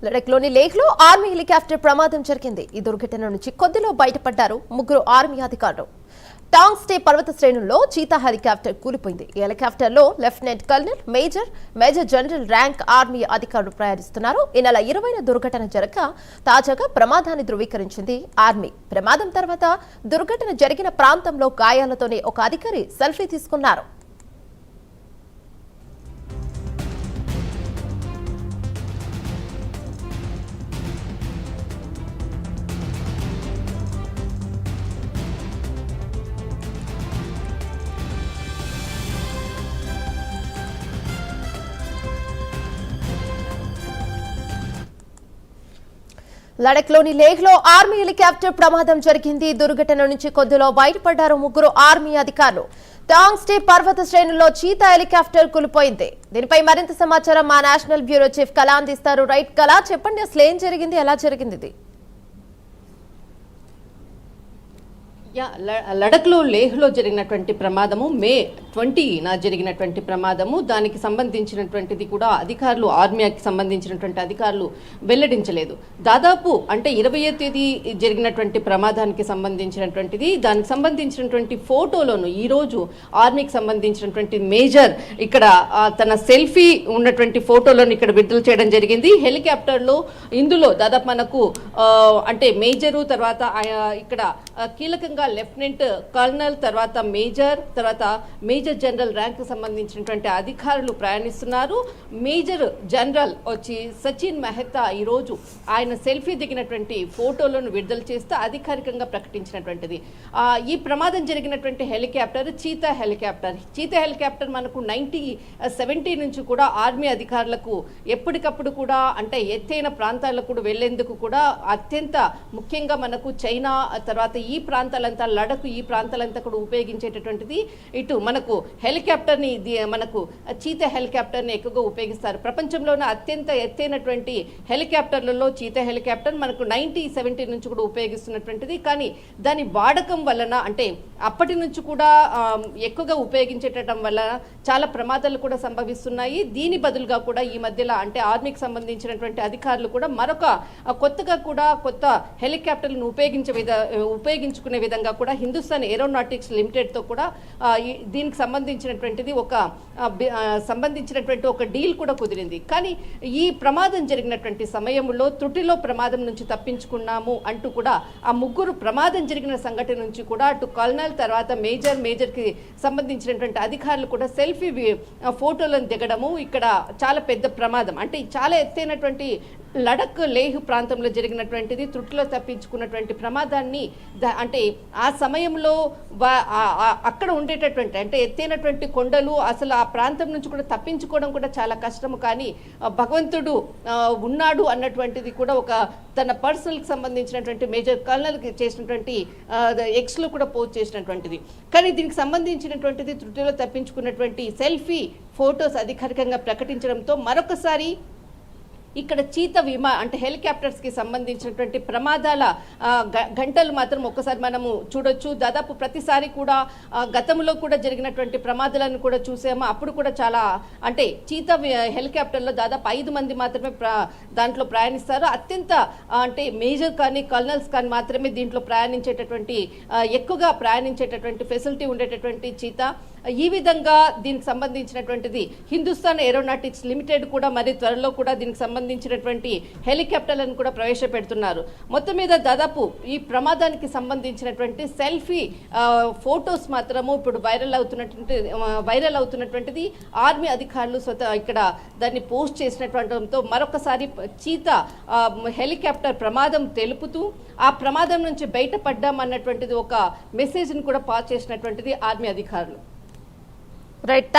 లడఖ్లోని లేహ్లో army helicopter ప్రమాదం జరిగింది. ఈ దుర్ఘటన నుంచి కొద్దిలో బయటపడ్డారు ముగ్గురు ఆర్మీ అధికారులు. టాంగ్ స్టే పర్వత శ్రేణుల్లో చీతా హెలికాప్టర్ కూలిపోయింది. ఈ హెలికాప్టర్లో lieutenant colonel, major general rank army అధికారులు ప్రయాణిస్తున్నారు. ఈ నెల 20న దుర్ఘటన జరగగా తాజాగా ప్రమాదాన్ని ధృవీకరించింది ఆర్మీ. ప్రమాదం తర్వాత దుర్ఘటన జరిగిన ప్రాంతంలో గాయాలతోనే ఒక అధికారి సెల్ఫీ తీసుకున్నారు. లడఖ్లోని లేహ్లో ఆర్మీ హెలికాప్టర్ ప్రమాదం జరిగింది. దుర్ఘటన నుంచి కొద్దిలో బయటపడ్డారు ముగ్గురు ఆర్మీ అధికారులు. టాంగ్ స్టే పర్వత శ్రేణుల్లో చీతా హెలికాప్టర్ కూలిపోయింది. దీనిపై మరింత సమాచారం మా నేషనల్ బ్యూరో చీఫ్ కళ అందిస్తారు. రైట్ కళ, చెప్పండి అసలు ఏం జరిగింది, ఎలా జరిగింది ఇది? లడఖ్లో లేహ్లో జరిగినటువంటి ప్రమాదము మే 20న జరిగినటువంటి ప్రమాదము. దానికి సంబంధించినటువంటిది కూడా అధికారులు, ఆర్మీకి సంబంధించినటువంటి అధికారులు వెల్లడించలేదు. దాదాపు అంటే 20వ తేదీ జరిగినటువంటి ప్రమాదానికి సంబంధించినటువంటిది, దానికి సంబంధించినటువంటి ఫోటోలోను ఈరోజు ఆర్మీకి సంబంధించినటువంటి మేజర్ ఇక్కడ తన సెల్ఫీ ఉన్నటువంటి ఫోటోలను ఇక్కడ విడుదల చేయడం జరిగింది. హెలికాప్టర్లో ఇందులో దాదాపు మనకు అంటే మేజరు, తర్వాత ఇక్కడ కీలకంగా లెఫ్టినెంట్ కల్నల్, తర్వాత మేజర్ జనరల్ ర్యాంక్ సంబంధించినటువంటి అధికారులు ప్రయాణిస్తున్నారు. మేజర్ జనరల్ వచ్చి సచిన్ మెహతా ఈరోజు ఆయన సెల్ఫీ దిగినటువంటి ఫోటోలను విడుదల చేస్తూ అధికారికంగా ప్రకటించినటువంటిది. ఈ ప్రమాదం జరిగినటువంటి హెలికాప్టర్ చీతా హెలికాప్టర్ మనకు 1970 నుంచి కూడా ఆర్మీ అధికారులకు ఎప్పటికప్పుడు కూడా అంటే ఎత్తైన ప్రాంతాలకు కూడా వెళ్లేందుకు కూడా అత్యంత ముఖ్యంగా మనకు చైనా, తర్వాత ఈ ప్రాంతాలంతా లడఖ్, ఈ ప్రాంతాలంతా కూడా ఉపయోగించేటటువంటిది. ఇటు మనకు హెలికాప్టర్ని, మనకు చీతా హెలికాప్టర్ని ఎక్కువగా ఉపయోగిస్తారు. ప్రపంచంలోనే అత్యంత ఎత్తైనటువంటి హెలికాప్టర్లలో చీతా హెలికాప్టర్ మనకు 1970 నుంచి కూడా ఉపయోగిస్తున్నటువంటిది. కానీ దాని వాడకం వలన అంటే అప్పటి నుంచి కూడా ఎక్కువగా ఉపయోగించేటం వల్ల చాలా ప్రమాదాలు కూడా సంభవిస్తున్నాయి. దీని బదులుగా కూడా ఈ మధ్యలో అంటే ఆర్మీకి సంబంధించినటువంటి అధికారులు కూడా మరొక కొత్తగా కూడా కొత్త హెలికాప్టర్లను ఉపయోగించుకునే విధంగా కూడా హిందుస్థాన్ ఏరోనాటిక్స్ లిమిటెడ్తో కూడా దీనికి సంబంధించినటువంటిది సంబంధించినటువంటి ఒక డీల్ కూడా కుదిరింది. కానీ ఈ ప్రమాదం జరిగినటువంటి సమయంలో త్రుటిలో ప్రమాదం నుంచి తప్పించుకున్నాము అంటూ కూడా ఆ ముగ్గురు ప్రమాదం జరిగిన సంఘటన నుంచి కూడా అటు కల్నల్, తర్వాత మేజర్కి సంబంధించినటువంటి అధికారులు కూడా సెల్ఫీ ఫోటోలను దిగడము. ఇక్కడ చాలా పెద్ద ప్రమాదం అంటే చాలా ఎత్తైనటువంటి లడఖ్ లేహ్ ప్రాంతంలో జరిగినటువంటిది. త్రుటిలో తప్పించుకున్నటువంటి ప్రమాదాన్ని అంటే ఆ సమయంలో అక్కడ ఉండేటటువంటి అంటే ఎత్తైనటువంటి కొండలు, అసలు ఆ ప్రాంతం నుంచి కూడా తప్పించుకోవడం కూడా చాలా కష్టము. కానీ భగవంతుడు ఉన్నాడు అన్నటువంటిది కూడా ఒక తన పర్సనల్కి సంబంధించినటువంటి మేజర్ కల్నల్కి చేసినటువంటి ఎక్స్లో కూడా పోస్ట్ చేసినటువంటిది. కానీ దీనికి సంబంధించినటువంటిది త్రుటిలో తప్పించుకున్నటువంటి సెల్ఫీ ఫోటోస్ అధికారికంగా ప్రకటించడంతో మరొకసారి ఇక్కడ చీతా అంటే హెలికాప్టర్స్కి సంబంధించినటువంటి ప్రమాదాల గంటలు మాత్రం ఒక్కసారి మనము చూడొచ్చు. దాదాపు ప్రతిసారి కూడా గతంలో కూడా జరిగినటువంటి ప్రమాదాలను కూడా చూసాము. అప్పుడు కూడా చాలా అంటే చీతా హెలికాప్టర్లో దాదాపు 5 మంది మాత్రమే దాంట్లో ప్రయాణిస్తారు. అత్యంత అంటే మేజర్ కానీ కల్నల్స్ కానీ మాత్రమే దీంట్లో ఎక్కువగా ప్రయాణించేటటువంటి ఫెసిలిటీ ఉండేటటువంటి చీతా. ఈ విధంగా దీనికి సంబంధించినటువంటిది హిందుస్థాన్ ఏరోనాటిక్స్ లిమిటెడ్ కూడా మరి త్వరలో కూడా దీనికి సంబంధించినటువంటి హెలికాప్టర్లను కూడా ప్రవేశపెడుతున్నారు. మొత్తం మీద దాదాపు ఈ ప్రమాదానికి సంబంధించినటువంటి సెల్ఫీ ఫోటోస్ మాత్రము ఇప్పుడు వైరల్ అవుతున్నటువంటిది. ఆర్మీ అధికారులు ఇక్కడ దాన్ని పోస్ట్ చేసినటువంటితో మరొకసారి చీతా హెలికాప్టర్ ప్రమాదం తెలుపుతూ ఆ ప్రమాదం నుంచి బయటపడ్డామన్నటువంటిది ఒక మెసేజ్ని కూడా పాస్ చేసినటువంటిది ఆర్మీ అధికారులు. రైట్.